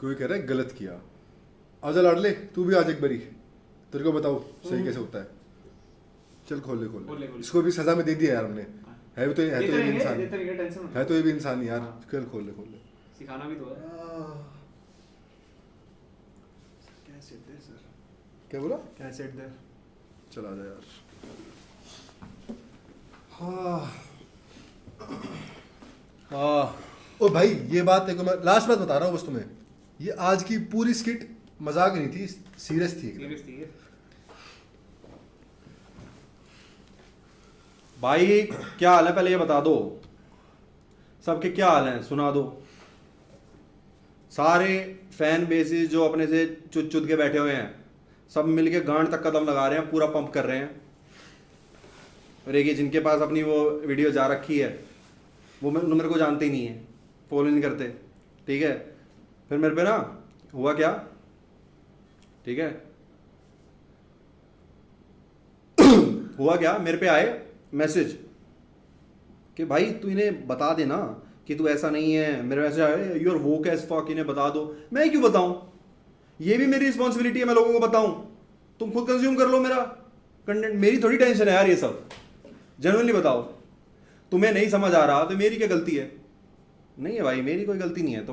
कोई कह रहा है गलत किया, आजा लाडले तू भी आज एक बारी, तेरे को बताओ सही कैसे होता है। चल खोल ले खोल ले, इसको भी सजा में दे दिया यार हमने। है तो ये भी इंसान, है तो ये भी इंसान यार। चल खोल ले सिखाना भी तो है। क्या बोला? कैसेट दे। चला जा यार। हाँ ओ भाई ये बात देखो, मैं लास्ट बात बता रहा हूँ बस तुम्हें, ये आज की पूरी स्किट मजाक नहीं थी, सीरियस थी एकदम। भाई क्या हाल है पहले ये बता दो, सबके क्या हाल हैं सुना दो। सारे फैन बेसिस जो अपने से चुद चुद के बैठे हुए हैं, सब मिलके गांड तक कदम लगा रहे हैं, पूरा पंप कर रहे हैं। और एक जिनके पास अपनी वो वीडियो जा रखी है, वो मेरे को जानते ही नहीं है, फॉलो नहीं करते, ठीक है। फिर मेरे पे ना हुआ क्या, ठीक है हुआ क्या, मेरे पे आए मैसेज कि भाई तू इन्हें बता देना कि तू ऐसा नहीं है। मेरे मैसेज आए you are woke as fuck, इन्हें बता दो। मैं क्यों बताऊं, ये भी मेरी रिस्पॉन्सिबिलिटी है, मैं लोगों को बताऊं। तुम खुद कंज्यूम कर लो मेरा कंटेंट, मेरी थोड़ी टेंशन है यार ये सब। जेन्युइनली बताओ, तुम्हें नहीं समझ आ रहा तो मेरी क्या गलती है? नहीं है भाई, मेरी कोई गलती नहीं है।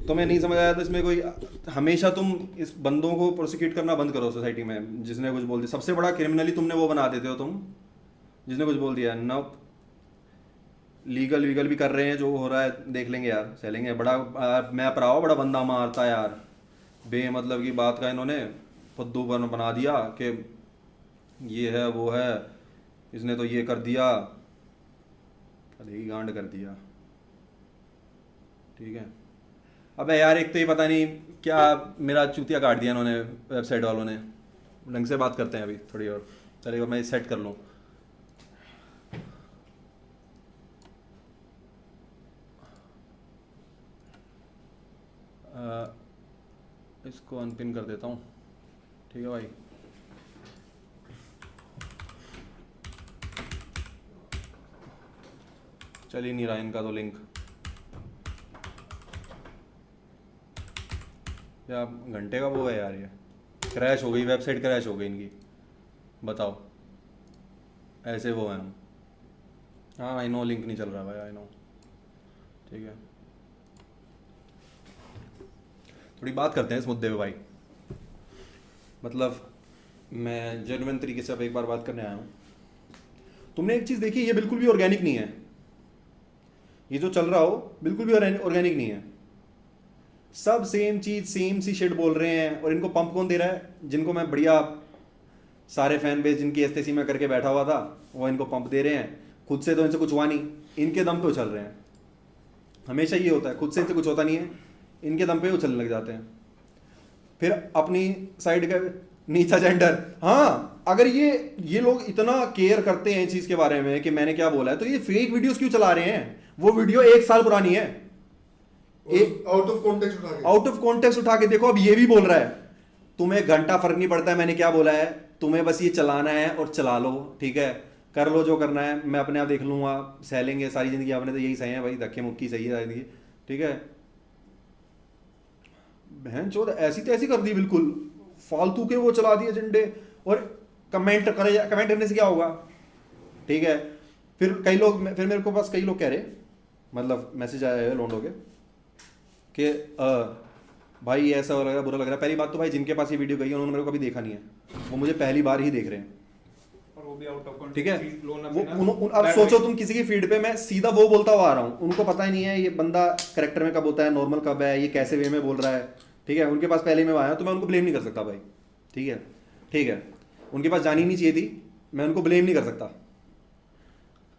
तुम्हें नहीं समझ आया तो इसमें कोई, हमेशा तुम इस बंदों को प्रोसिक्यूट करना बंद करो सोसाइटी में, जिसने कुछ बोल दिया। सबसे बड़ा क्रिमिनली तुमने वो बना देते हो तुम, जिसने कुछ बोल दिया। न लीगल वीगल भी कर रहे हैं, जो हो रहा है देख लेंगे यार, सहलेंगे। बड़ा मैं परावा बड़ा बंदा मारता है यार, बेमतलब की बात का इन्होंने फुद्दू बना दिया कि ये है वो है, इसने तो ये कर दिया, ही गांड कर दिया, ठीक है। अबे यार एक तो ये पता नहीं क्या मेरा चूतिया काट दिया इन्होंने, वेबसाइट वालों ने। ढंग से बात करते हैं अभी थोड़ी और, चलेगा, मैं सेट कर लूँ। इसको अनपिन कर देता हूँ, ठीक है भाई। चल ही नहीं रहा इनका तो लिंक, या घंटे का वो है यार, ये क्रैश हो गई, वेबसाइट क्रैश हो गई इनकी, बताओ। ऐसे वो हैं हम। हाँ आई नो लिंक नहीं चल रहा भाई, आई नो, ठीक है। थोड़ी बात करते हैं इस मुद्दे पे भाई। मतलब मैं जेन्युइन तरीके से अब एक बार बात करने आया हूँ। तुमने एक चीज़ देखी, ये बिल्कुल भी ऑर्गेनिक नहीं है, ये जो चल रहा हो बिल्कुल भी ऑर्गेनिक नहीं है। सब सेम चीज़ सेम सी शिट बोल रहे हैं, और इनको पंप कौन दे रहा है? जिनको मैं बढ़िया सारे फैन बेस जिनकी एसटीसी में करके बैठा हुआ था, वो इनको पंप दे रहे हैं। खुद से तो इनसे कुछ हुआ नहीं, इनके दम पे उछल रहे हैं। हमेशा ये होता है, खुद से इनसे कुछ होता नहीं है, इनके दम पे उछलने लग जाते हैं। फिर अपनी साइड का नीचा जेंडर। हाँ, अगर ये लोग इतना केयर करते हैं इस चीज़ के बारे में कि मैंने क्या बोला है, तो ये फेक वीडियोस क्यों चला रहे हैं? वो वीडियो 1 साल पुरानी है, आउट ऑफ कॉन्टेक्स्ट उठा के देखो। अब ये भी बोल रहा है, तुम्हें घंटा फर्क नहीं पड़ता है मैंने क्या बोला है, तुम्हें बस ये चलाना है और चला लो, ठीक है, कर लो जो करना है, मैं अपने आप देख लूंगा, सह लेंगे सारी जिंदगी। आपने तो यही सही है भाई, धक्के मुक्की सही है जिंदगी, ठीक है। बहन चोद ऐसी तैसी कर दी, बिल्कुल फालतू के वो चला दिए झंडे। और कमेंट करने से क्या होगा, ठीक है। फिर मेरे को पास कई लोग कह रहे, मतलब मैसेज आया है लोंडो के कि भाई ऐसा लग रहा, बुरा लग रहा है। पहली बात तो भाई जिनके पास ये वीडियो गई है उन्होंने मेरे को कभी देखा नहीं है, वो मुझे पहली बार ही देख रहे हैं, और वो भी आउट ऑफ ठीक है। कॉन्टेक्स्ट। अब सोचो तुम किसी की फीड पे मैं सीधा वो बोलता हुआ आ रहा हूँ, उनको पता ही नहीं है ये बंदा करेक्टर में कब होता है, नॉर्मल कब है, ये कैसे वे में बोल रहा है, ठीक है। उनके पास पहले में आया तो मैं उनको ब्लेम नहीं कर सकता भाई, ठीक है, ठीक है। उनके पास जानी नहीं चाहिए थी, मैं उनको ब्लेम नहीं कर सकता,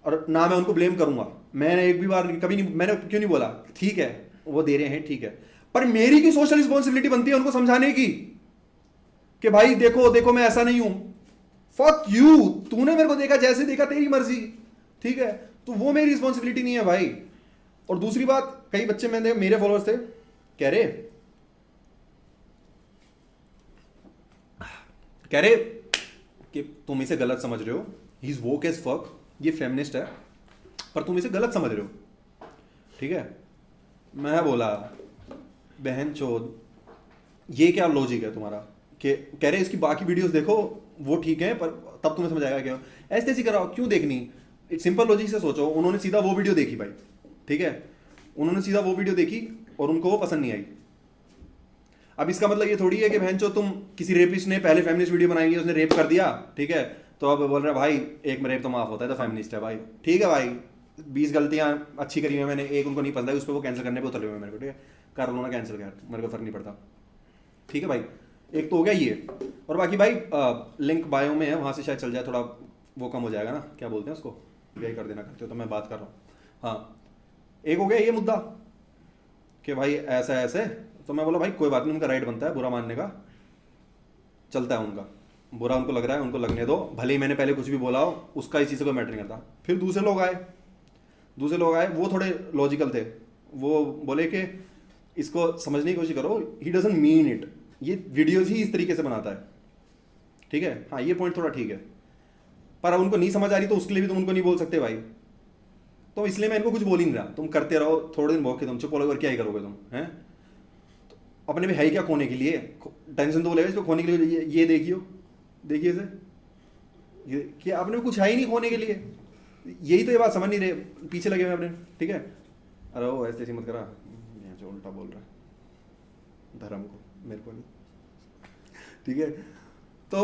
और ना मैं उनको ब्लेम करूंगा। मैंने एक भी बार कभी नहीं, मैंने क्यों नहीं बोला, ठीक है वो दे रहे हैं, ठीक है, पर मेरी की सोशल रिस्पॉन्सिबिलिटी बनती है उनको समझाने की कि भाई देखो देखो मैं ऐसा नहीं हूं। फक यू, तूने मेरे को देखा जैसे देखा, तेरी मर्जी, ठीक है, तो वो मेरी रिस्पॉन्सिबिलिटी नहीं है भाई। और दूसरी बात, कई बच्चे मैंने, मेरे फॉलोअर्स थे, कह रहे कि तुम इसे गलत समझ रहे हो, he is woke as fuck, ये फेमिनिस्ट है, पर तुम इसे गलत समझ रहे हो, ठीक है। मैं बोला बहन चोद, ये क्या लॉजिक है तुम्हारा कि कह रहे इसकी बाकी वीडियोस देखो वो ठीक है, पर तब तुम्हें समझ आएगा क्या ऐसे ऐसी कराओ, क्यों देखनी? सिंपल लॉजिक से सोचो, उन्होंने सीधा वो वीडियो देखी भाई, ठीक है, उन्होंने सीधा वो वीडियो देखी और उनको वो पसंद नहीं आई। अब इसका मतलब ये थोड़ी है कि बहन चो तुम किसी रेपिस्ट ने पहले फेमिनिस्ट वीडियो बनाई है, उसने रेप कर दिया, ठीक है, तो अब बोल रहे भाई एक में रेप तो माफ होता है तो फेमिनिस्ट है भाई। ठीक है भाई, 20 गलतियां अच्छी करी है मैंने, एक उनको नहीं पसंद है, उस पर वो कैंसिल करने पे उतरे हुए मेरे को, ठीक है, कर लो ना कैंसिल, कर मेरे को फर्क नहीं पड़ता, ठीक है भाई। एक तो हो गया ये, और बाकी भाई लिंक बायो में है, वहाँ से शायद चल जाए, थोड़ा वो कम हो जाएगा ना, क्या बोलते हैं उसको, यही कर देना करते हो तो मैं बात कर रहा हूँ। हाँ, एक हो गया ये मुद्दा कि भाई ऐसा ऐसे, तो मैं बोला भाई कोई बात नहीं, उनका राइट बनता है बुरा मानने का, चलता है उनका, बुरा उनको लग रहा है उनको लगने दो, भले ही मैंने पहले कुछ भी बोला हो, उसका इस चीज़ से कोई मैटर नहीं करता। फिर दूसरे लोग आए, वो थोड़े लॉजिकल थे, वो बोले कि इसको समझने की कोशिश करो, ही डजंट मीन इट, ये वीडियोस ही इस तरीके से बनाता है, ठीक है, हाँ ये पॉइंट थोड़ा ठीक है, पर उनको नहीं समझ आ रही तो उसके लिए भी तुम उनको नहीं बोल सकते भाई, तो इसलिए मैं इनको कुछ बोल ही नहीं रहा, तुम करते रहो, थोड़े दिन भोग के तुम चुप हो, क्या ही करोगे तुम, हैं? तो अपने में है क्या खोने के लिए, टेंशन तो बोलेगा इसको खोने के लिए, ये देखिए इसे, कि अपने में कुछ है ही नहीं खोने के लिए, यही तो ये बात समझ नहीं रहे, पीछे लगे हुए अपने, ठीक है। अरे वो ऐसे मत करा, जो उल्टा बोल रहा है धर्म को, मेरे को नहीं, ठीक है। तो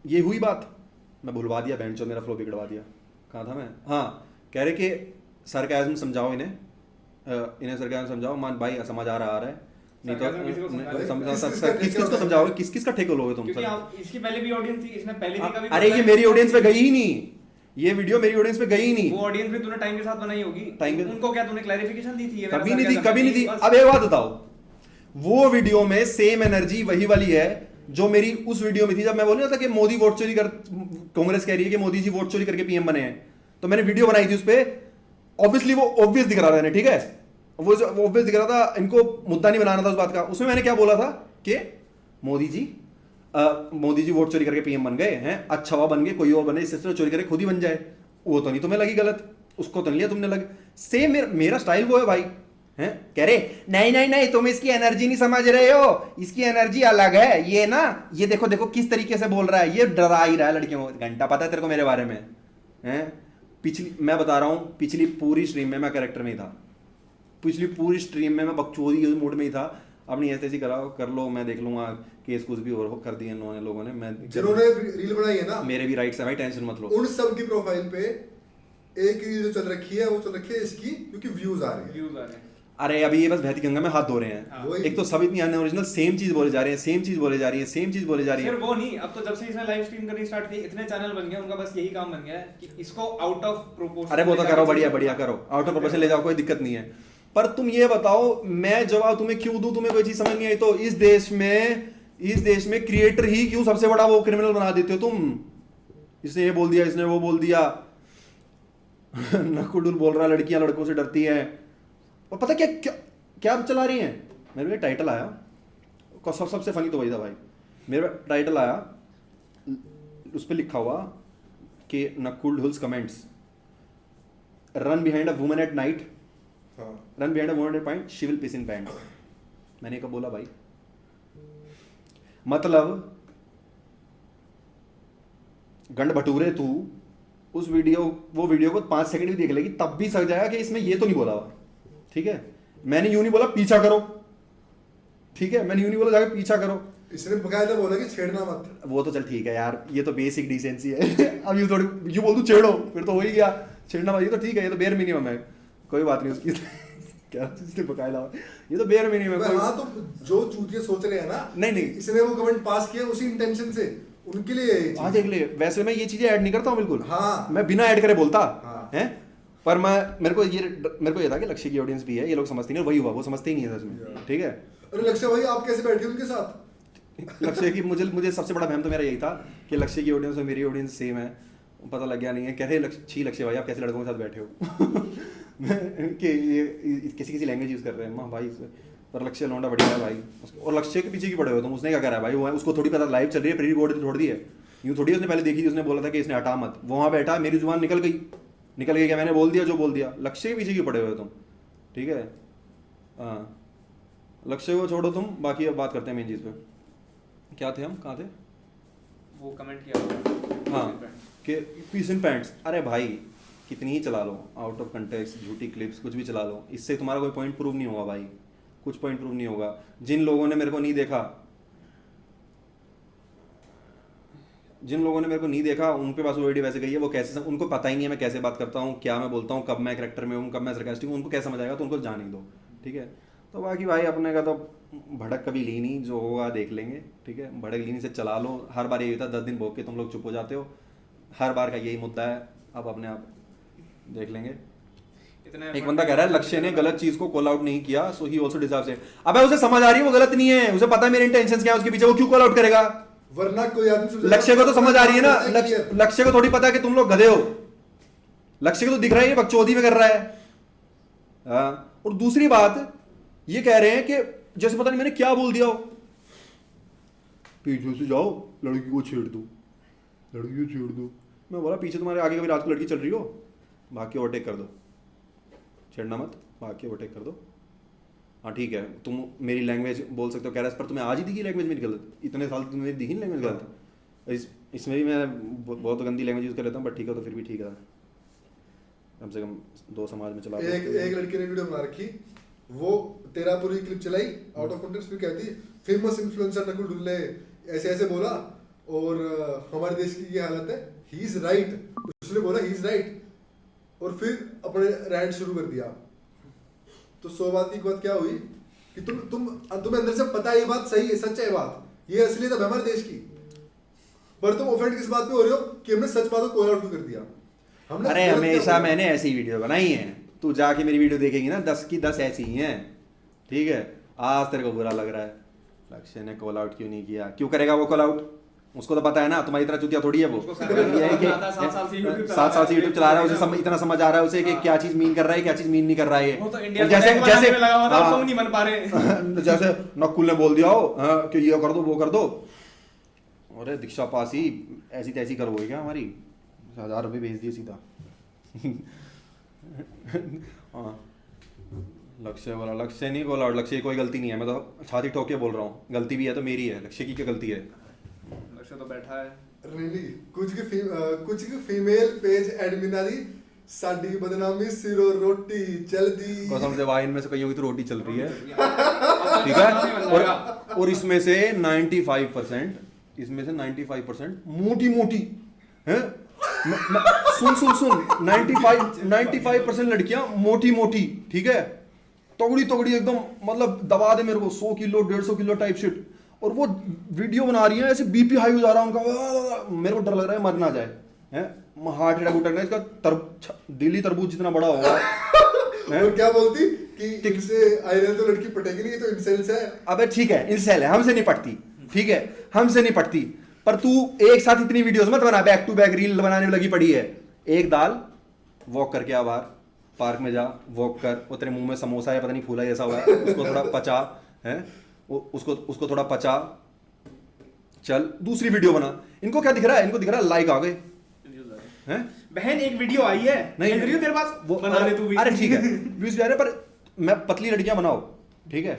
ये हुई बात, मैं भुलवा दिया बेंचो, मेरा फ्लो बिगड़वा दिया, कहाँ था मैं, हाँ, कह रहे कि सरकाज़म समझाओ इन्हें सरकाज़म समझाओ, मान भाई समझ आ रहा है, नहीं तो किसको समझाओगे, किसका ठेका लोगे तुम? इसकी पहले भी ऑडियंस थी, इसने पहले भी कभी, अरे ये मेरी ऑडियंस पे गई ही नहीं, ये वीडियो मेरी ऑडियंस पे गई ही नहीं, वो ऑडियंस भी तूने टाइम के साथ बनाई होगी, उनको क्या तूने क्लैरिफिकेशन दी थी? कभी नहीं दी। अब एक बात बताओ, वो वीडियो में सेम एनर्जी वही वाली है जो मेरी उस वीडियो में थी, जब मैं बोल रहा था कि मोदी वोट चोरी कर, कांग्रेस कह रही है कि मोदी जी वोट चोरी करके पीएम बने हैं, तो मैंने वीडियो बनाई थी उस पर, ऑब्वियसली वो ऑब्वियस दिख रहा था, ठीक है, वो ऑब्वियस दिख रहा था, इनको मुद्दा नहीं बनाना था उस बात का। उसमें मैंने क्या बोला था कि मोदी जी वोट चोरी करके पीएम बन गए हैं, अच्छा हुआ बन गए, कोई और बने, इससे चोरी करके खुद ही बन जाए, वो तो नहीं तुम्हें लगी गलत, उसको तो नहीं लिया तुमने लग, सेम मेरा स्टाइल वो है भाई, हैं? कह रहे नहीं तुम इसकी एनर्जी नहीं समझ रहे हो, इसकी एनर्जी अलग है, ये ना, ये देखो किस तरीके से बोल रहा है, ये डरा ही रहा है लड़कियों को, घंटा पता है तेरे को मेरे बारे में, हैं? मैं बता रहा हूँ, पिछली पूरी स्ट्रीम में मैं कैरेक्टर में ही था, पिछली पूरी स्ट्रीम में मैं बकचोदी मूड में ही था, अपनी ऐसे ऐसी कर लो, मैं देख लूंगा, केस कुछ भी और कर दिए इन्होंने लोगों ने, मैं जिन्होंने रील बनाई है ना, मेरे भी राइट्स है भाई, टेंशन मत लो, उन सब की प्रोफाइल पे एक रील जो चल रखी है, वो चल रखी है इसकी, क्योंकि व्यूज आ रहे हैं। अरे अभी ये बस बहती गंगा में हाथ धो रहे हैं, हाँ। एक तो सब इतनी अनओरिजिनल सेम चीज बोले जा रहे हैं, सेम चीज बोले जा रही है। वो नहीं, अब तो जब से इसने लाइव स्ट्रीम करनी स्टार्ट की, इतने चैनल बन गए, उनका बस यही काम बन गया है कि इसको आउट ऑफ प्रोपोर्शन, अरे वो तो करो, बढ़िया करो, आउट ऑफ प्रोपोर्शन ले जाओ, कोई दिक्कत नहीं है, पर तुम ये बताओ, मैं जवाब तुम्हें क्यों दूं, तुम्हें कोई चीज समझ नहीं आई तो इस देश में क्रिएटर ही क्यों सबसे बड़ा वो क्रिमिनल बना देते हो तुम, इसने ये बोल दिया, इसने वो बोल दिया, नकुडुल बोल रहा है लड़कियां लड़कों से डरती हैं, और पता क्या चला रही हैं, मेरे को टाइटल आया, सबसे फनी तो वही था भाई, मेरा टाइटल आया, उस पर लिखा हुआ कि नकुडुल्स comments, run behind a woman at night, run behind a woman at night, she will piss in pants. मैंने कब बोला भाई, मतलब गंड भटूरे तू वो वीडियो को 5 सेकंड भी देख लेगी, तब भी सक जाएगा कि इसमें ये तो नहीं बोला हुआ, ठीक है, मैंने यूं नहीं बोला पीछा करो, ठीक है, मैंने यूं नहीं बोला जाके पीछा करो, इसने बकायदा बोला कि छेड़ना मत, वो तो चल ठीक है यार, ये तो बेसिक डिसेंसी है। अब यूं थोड़ी यूं बोल दूं छेड़ो, फिर तो हो ही गया, छेड़ना मत, ये तो ठीक है, ये तो बेयर मिनिमम है, कोई बात नहीं उसकी क्या इसने बकायदा, ये तो बेयर मिनिमम है। हाँ, तो जो चूतिया सोच रहे हैं ना, नहीं इसने वो कमेंट पास किया उसी इंटेंशन से, उनके लिए हाँ देख ले, वैसे मैं ये चीजें ऐड नहीं करता हूँ बिल्कुल, हाँ, मैं बिना ऐड करे बोलता, हाँ, हैं, पर मेरे को ये था कि लक्ष्य की ऑडियंस भी है, ये लोग समझते नहीं, वही हुआ, वो समझते ही नहीं है सच में, ठीक है। अरे लक्ष्य भाई आप कैसे बैठे उनके साथ? लक्ष्य की मुझे सबसे बड़ा भ्रम तो मेरा यही था कि लक्ष्य की ऑडियंस और मेरी ऑडियंस सेम है, पता लग गया नहीं है, कह रहे लक्ष्य भाई आप कैसे लड़कों के साथ बैठे हो कि ये किसी लैंग्वेज यूज कर रहे हैं माँ भाई, पर लक्ष्य लौंडा बढ़िया है भाई, और लक्ष्य के पीछे क्यों पड़े हो तुम, उसने क्या करा है भाई, वो उसको थोड़ी पता लाइव चल रही है, प्री रिकॉर्ड छोड़ दी है, यूँ थोड़ी उसने पहले देखी थी, उसने बोला था कि इसने हटा मत, वहाँ बैठा, मेरी जुबान निकल गई क्या, मैंने बोल दिया जो बोल दिया, लक्ष्य के पीछे क्यों पड़े हुए तुम, ठीक है, हाँ लक्ष्य को छोड़ो तुम, बाकी अब बात करते हैं मेन चीज़ पे। क्या थे हम, कहाँ थे? वो कमेंट किया होगा। हाँ कि पीस इन पैंट्स। अरे भाई कितनी ही चला लो, आउट ऑफ कंटेक्स्ट झूठी क्लिप्स कुछ भी चला लो, इससे तुम्हारा कोई पॉइंट प्रूव नहीं होगा भाई, कुछ पॉइंट प्रूव नहीं होगा। जिन लोगों ने मेरे को नहीं देखा उनके पास वो वीडियो वैसे गई है, वो कैसे, उनको पता ही नहीं है मैं कैसे बात करता हूँ, क्या मैं बोलता हूँ, कब मैं कैरेक्टर में हूँ, कब मैं सरकास्टिक हूँ, उनको क्या समझ आएगा, तो उनको जाने ही दो, ठीक है। तो बाकी भाई अपने का तो भड़क कभी ली नहीं, जो होगा देख लेंगे, ठीक है। भड़क लीनी से चला लो, हर बार यही होता है 10 दिन भोग के तुम लोग चुप हो जाते हो, हर बार का यही मुद्दा है। अब अपने आप देख लेंगे। एक बंदा कह रहा है लक्ष्य ने गलत चीज को कॉल आउट नहीं किया, सो ही आल्सो डिजर्व्स इट। अबे उसे समझ आ रही है वो गलत नहीं है, उसे पता है मेरे इंटेंशंस क्या है उसके पीछे, वो क्यों कॉल आउट करेगा? वरना कोई आदमी लक्ष्य को तो समझ आ रही है ना, लक्ष्य को थोड़ी पता है कि तुम लोग गधे हो, लक्ष्य को तो दिख रहा है ये बकचोदी में कर रहा है। और दूसरी बात ये कह रहे हैं कि जैसे पता नहीं मैंने क्या बोल दिया हो, पीछे से जाओ लड़की को छेड़ दो, लड़की को छेड़ दो। मैं बोला पीछे तुम्हारे आगे कभी रात को लड़की चल रही हो, भाग के ओवरटेक कर दो, छेड़ना मत, भाग के ओवरटेक कर दो। हाँ ठीक है तुम मेरी लैंग्वेज बोल सकते हो, कह रहा है पर तुम्हें आज ही दिखी लैंग्वेज मेरी गलत, इतने साल तुमने मेरी दिखी लैंग्वेज गलत। इसमें भी मैं बहुत गंदी लैंग्वेज यूज़ कर लेता हूँ, बट ठीक है तो फिर भी ठीक है, कम से कम दो समाज में चला। एक लड़की ने वीडियो बना रखी, वो तेरा पूरी क्लिप चलाई आउट ऑफ कॉन्टेक्स्ट, फिर कहती फेमस इन्फ्लुएंसर नकुल डुल्ले ऐसे ऐसे बोला और हमारे देश की ये हालत है, ही इज राइट, उसने बोला ही इज राइट, और फिर अपने रैंट शुरू कर दिया। तो 100 बात की बात क्या हुई कि तुम्हें अंदर से पता है ये बात सही है, सच है बात, ये असलियत है हमारे देश की, पर तुम ऑफेंड किस बात पे हो रहे हो कि हमने सच बात को कॉल आउट क्यों कर दिया। अरे हमेशा मैंने ऐसी वीडियो बनाई है, तू जाके मेरी वीडियो देखेगी ना 10 की 10 ऐसी ही हैं, ठीक है। आज तेरे को बुरा लग रहा है लक्ष्य ने कॉल आउट क्यों नहीं किया, क्यों करेगा वो कॉल आउट, उसको तो पता है ना, तुम्हारी तरह चुतिया थोड़ी है वो। 7 साल से यूट्यूब चला रहा है, उसे इतना समझ आ रहा है उसे कि क्या चीज मीन कर रहा है, क्या चीज मीन नहीं कर रहा है। जैसे नकुल ने बोल दिया हो कि ये कर दो वो कर दो, अरे दीक्षा पासी ऐसी तैसी करवाई क्या हमारी, 1000 रुपये भेज दिए सीधा। हाँ लक्ष्य बोला, लक्ष्य नहीं बोला, लक्ष्य की कोई गलती नहीं है, मैं तो छाती ठोक के बोल रहा हूँ, गलती भी है तो मेरी है, लक्ष्य की क्या गलती है? लक्ष्य तो बैठा है रियली कुछ की फीमेल पेज एडमिन दी साडी बदनामी सिरो रोटी चलदी, कसम से भाई इनमें से कईयों की तो रोटी चल रही है, ठीक है। और इसमें से 95% मोटी मोटी है, सुन 95% लड़कियां मोटी मोटी, ठीक है, तगड़ी एकदम, मतलब दबा दे मेरे को 100 किलो 150 किलो टाइप शिट, और वो वीडियो बना रही है, ऐसे बीपी हाई हो जा रहा है उनका, मेरे को डर लग रहा है मर ना जाए, हैं हार्ट अटैक उठना, इसका दिल्ली तरबूज जितना बड़ा होगा। और क्या बोलती कि इनसे आयरन तो लड़की पटेगी नहीं, तो इंसेल्स है। अबे ठीक है इंसेल है, हमसे नहीं पटती, ठीक है हमसे नहीं पटती, पर तू एक साथ इतनी वीडियोस मत बना, बैक टू बैक रील बनाने में लगी पड़ी है। एक दाल वॉक करके आ बाहर, पार्क में जा वॉक कर, वो तेरे मुंह में समोसा है पता नहीं फूला जैसा हुआ है, उसको थोड़ा पचा है, उसको थोड़ा पचा, चल दूसरी वीडियो बना। इनको क्या दिख रहा है, इनको दिख रहा है लाइक आ गए हैं, बहन एक वीडियो आई है नहीं वीडियो तेरे पास वो बना ले तू भी। अरे ठीक है व्यूज जा रहे, पर मैं पतली लड़कियां बनाओ, ठीक है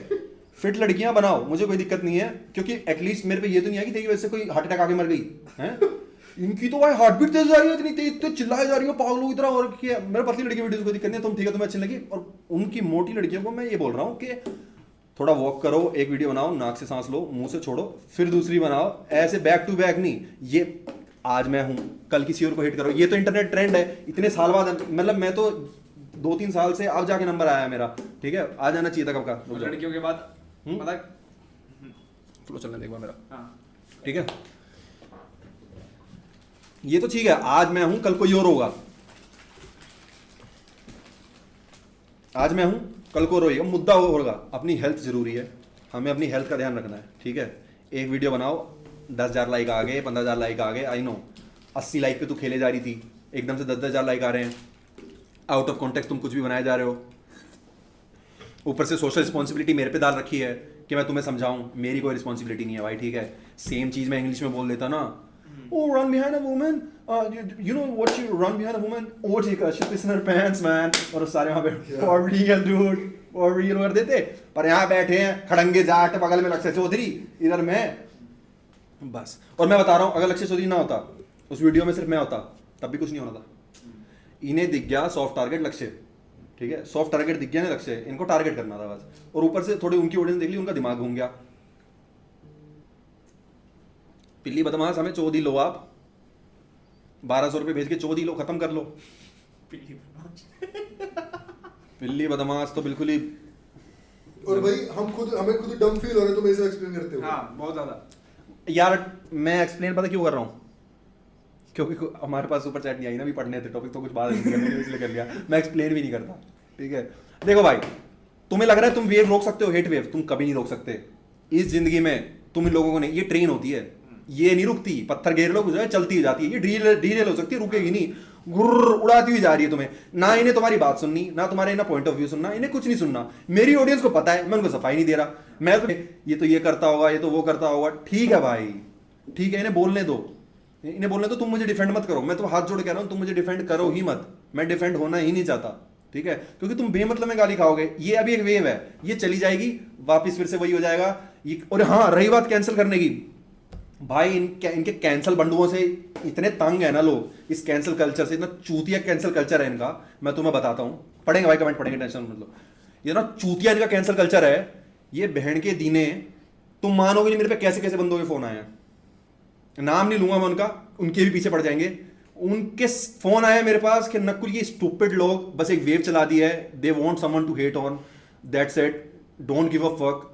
फिट लड़कियां बनाओ, मुझे कोई दिक्कत नहीं है, क्योंकि एटलीस्ट मेरे पे ये तो नहीं है कि तेरी वजह से कोई हार्ट अटैक आके मर गई है। इनकी तो भाई हार्ट बीट तेज जा रही है, इतनी तेज तो चिल्लाई जा रही है पागलों की तरह, और क्या मेरे पतली लड़की वीडियोस को दिक्कत नहीं है, तुम ठीक है तुम्हें अच्छी लगी। और उनकी मोटी लड़कियों को मैं ये बोल रहा हूँ कि थोड़ा वॉक करो, एक वीडियो बनाओ, नाक से सांस लो, मुंह से छोड़ो, फिर दूसरी बनाओ, ऐसे बैक टू बैक नहीं। ये आज मैं हूं कल किसी और को हिट करो, ये तो इंटरनेट ट्रेंड है, इतने साल बाद, मतलब मैं तो 2-3 साल से अब जाके नंबर आया मेरा, ठीक है आ जाना चाहिए था कब का। लड़कियों के बाद पता फ्लो चलने देख मेरा, हाँ ठीक है ये तो ठीक है, आज मैं हूं कल कोई और होगा, आज मैं हूं कल को रोएगा, मुद्दा होगा। अपनी हेल्थ जरूरी है, हमें अपनी हेल्थ का ध्यान रखना है, ठीक है। एक वीडियो बनाओ 10,000 लाइक आ गए, 15,000 लाइक आ गए, आई नो 80 लाइक पे तू खेले जा रही थी, एकदम से 10,000 लाइक आ रहे हैं, आउट ऑफ कॉन्टेक्स्ट तुम कुछ भी बनाए जा रहे हो, ऊपर से सोशल रिस्पॉन्सिबिलिटी मेरे पे डाल रखी है कि मैं तुम्हें समझाऊं, मेरी कोई रिस्पॉन्सिबिलिटी नहीं है भाई, ठीक है। सेम चीज मैं इंग्लिश में बोल देता ना, oh run behind a woman, you know what you run behind a woman, oh take a shit in her pants man, और सारे वहाँ पे party है dude, और वीडियो कर देते, पर यहाँ बैठे हैं खड़ंगे जाट, बगल में लक्ष्य चौधरी, इधर मैं, बस। और मैं बता रहा हूँ, अगर लक्ष्य चौधरी ना होता उस वीडियो में, सिर्फ मैं होता, तब भी कुछ नहीं होना था। इन्हें दिख गया सॉफ्ट टारगेट लक्ष्य, ठीक है, सॉफ्ट टारगेट दिख गया ना लक्ष्य, इनको टारगेट करना था बस, और ऊपर से थोड़ी उनकी ऑडियंस देख ली, उनका दिमाग घूम गया। पिल्ली बदमाश, हमें चौधरी लो आप, 1200 रुपये भेज के चौधरी लो, खत्म कर लो। पिल्ली बदमाश तो बिल्कुल ही। और भाई हमें खुद डम फील हो रहा है तुम ऐसे एक्सप्लेन करते हो। हाँ बहुत ज्यादा यार मैं एक्सप्लेन पता क्यों कर रहा हूँ, क्योंकि हमारे पास सुपर चैट नहीं आई ना, भी पढ़ने थे टॉपिक, तो कुछ बात नहीं करनी, इसलिए कर लिया। मैं एक्सप्लेन भी नहीं करता, ठीक है। देखो भाई, तुम्हें लग रहा है तुम वेव रोक सकते हो, हेट वेव तुम कभी नहीं रोक सकते इस जिंदगी में। तुम इन लोगों को नहीं, ये ट्रेन होती है, ये नहीं रुकती, पत्थर घेर लो गुजरे चलती ही जाती है। ये ढील हो सकती है, रुकेगी नहीं, गुर्र उड़ाती हुई जा रही है तुम्हें। ना इन्हें तुम्हारी बात सुननी, ना तुम्हारे ना पॉइंट ऑफ व्यू सुनना, इन्हें कुछ नहीं सुनना। मेरी ऑडियंस को पता है, मैं उनको सफाई नहीं दे रहा। मैं तो ये करता होगा, ये तो वो करता होगा, ठीक है भाई, ठीक है, इन्हें बोलने दो, इन्हें बोलने दो। तुम मुझे डिफेंड मत करो, मैं तो हाथ जोड़ के कह रहा हूं, तुम मुझे डिफेंड करो ही मत, मैं डिफेंड होना ही नहीं चाहता, ठीक है, क्योंकि तुम बेमतलब में गाली खाओगे। ये अभी एक वेव है, ये चली जाएगी, वापस फिर से वही हो जाएगा। और हाँ, रही बात कैंसिल करने की, भाई इनके कैंसिल बंडुओं से इतने तंग है ना लोग, इस कैंसिल कल्चर से, इतना चूतिया कैंसिल कल्चर है इनका। मैं तुम्हें बताता हूँ, पढ़ेंगे भाई, कमेंट पढ़ेंगे, टेंशन मतलब। ये ना चूतिया इनका कैंसिल कल्चर है, ये बहन के दीने, तुम मानोगे नहीं मेरे पे कैसे कैसे बंदों के फोन आए हैं, नाम नहीं लूंगा मैं उनका, उनके भी पीछे पड़ जाएंगे। उनके फोन आए मेरे पास कि नकुल ये स्टूपिड लोग बस एक वेव चला दी है, they want someone to hate on, that's it, don't give a fuck,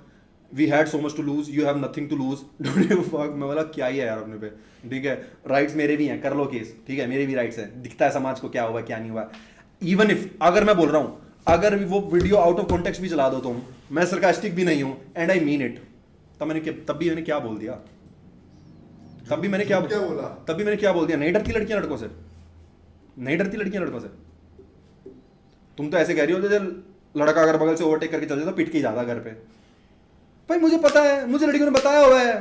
we had so much to lose, you have nothing to lose, don't give a fuck. मैं बोला क्या ही है यार अपने पे, ठीक है, राइट्स मेरे भी हैं, कर लो केस, ठीक है, मेरे भी राइट्स हैं, दिखता है समाज को क्या हुआ क्या नहीं हुआ। इवन इफ, अगर मैं बोल रहा हूँ, अगर वो वीडियो आउट ऑफ कॉन्टेक्स्ट भी चला दो तुम, मैं सरकास्टिक भी नहीं हूं, एंड आई मीन इट, तब भी मैंने क्या बोल दिया, तब भी मैंने क्या बोला, तब भी मैंने क्या बोल दिया, नहीं डरती लड़कियां लड़कों से, नहीं डरती लड़कियां लड़कों से। तुम तो ऐसे कह रही हो जैसे लड़का अगर बगल से ओवरटेक करके चल जाता पिट के ही जाता घर पे। भाई मुझे पता है, मुझे लड़कियों ने बताया हुआ है,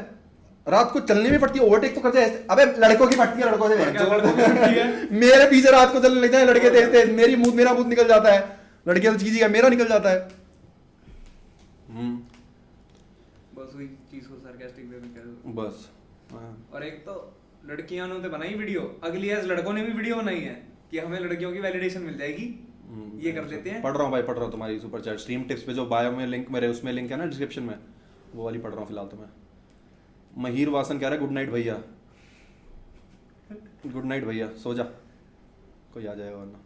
रात को चलने में पड़ती है, ओवरटेक तो करते हैं। अबे लड़कों की पड़ती है, लड़कों से मेरे पीछे रात को चलने लग जाए लड़के तेज तेज, मेरा मुंह निकल जाता है, लड़कियां तो चीज मेरा निकल जाता है। बस वही चीज को सार्कास्टिक वे में कह दो बस। और एक तो लड़कियों ने तो बनाई वीडियो, अगली एज लड़कों ने भी वीडियो बनाई है कि हमें लड़कियों की वैलिडेशन मिल जाएगी, ये कर देते हैं। पढ़ रहा हूँ भाई, पढ़ रहा हूँ तुम्हारी सुपर चैट स्ट्रीम टिप्स पे, जो बायो में लिंक, मेरे उसमें लिंक है ना डिस्क्रिप्शन में, वो वाली पढ़ रहा हूँ फिलहाल तो मैं। महिर वासन कह रहा है गुड नाइट भैया, गुड नाइट भैया, सो जा, कोई आ जाएगा वरना।